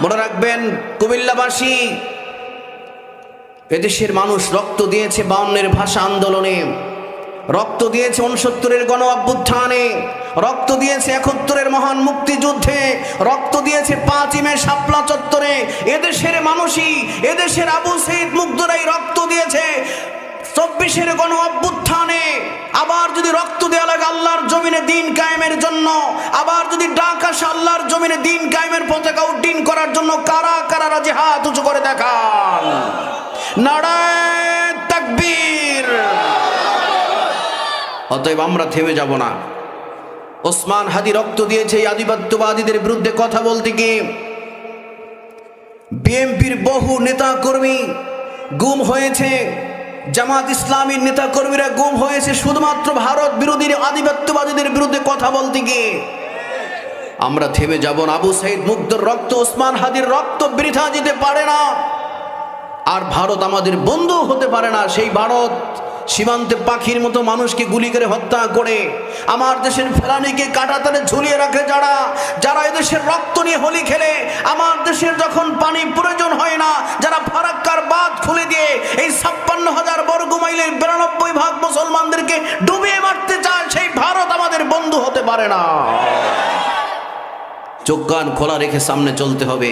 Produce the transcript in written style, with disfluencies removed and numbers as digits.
মনে রাখবেন কুমিল্লাবাসী, এদেশের মানুষ রক্ত দিয়েছে 52-এর ভাষা আন্দোলনে, রক্ত দিয়েছে 69-এর গণ অভ্যুত্থানে, রক্ত দিয়েছে 71-এর মহান মুক্তিযুদ্ধে, রক্ত দিয়েছে 5ই মে শাপলা চত্বরে। এদেশের মানুষই, এদেশের আবু সঈদ মুগ্ধরাই রক্ত দিয়েছে 24-এর গণ অভ্যুত্থানে। আবার যদি রক্ত দেওয়া লাগে আল্লাহর জমিনে দিন কায়েমের জন্য, আবার যদি ডাক আসে আল্লাহর জমিনে দিন কায়েমের পতাকা উড্ডীন করার জন্য, কারা কারা রাজি হাত উঁচু করে দেখান। নারায়ে তাকবীর। অতএব আমরা থেমে যাব না। ওসমান হাদি রক্ত দিয়েছে এই আধিপত্যবাদীদের বিরুদ্ধে কথা বলতে গিয়ে। বিএনপির বহু নেতা কর্মী গুম হয়েছে, জামাত ইসলামীর নেতা কর্মীরা গুম হয়েছে শুধুমাত্র ভারত বিরোধী আধিপত্যবাদীদের বিরুদ্ধে কথা বলতে গিয়ে। আমরা থেমে যাব না। আবু সঈদ মুগ্ধর রক্ত, ওসমান হাদির রক্ত বৃথা যেতে পারে না। আর ভারত আমাদের বন্ধু হতে পারে না। সেই ভারত সীমান্তে পাখির মতো মানুষকে গুলি করে হত্যা করে, আমার দেশের ফেলানিকে কাঁটাতারে ঝুলিয়ে রাখে যারা, যারা এদেশের রক্ত নিয়ে হোলি খেলে, আমার দেশের যখন পানি প্রয়োজন হয় না, যারা ফারাক্কার বাঁধ খুলে দিয়ে এই 56,000 বর্গ মাইলের 92% মুসলমানদেরকে ডুবিয়ে মারতে চায়, সেই ভারত আমাদের বন্ধু হতে পারে না। চোখ কান খোলা রেখে সামনে চলতে হবে।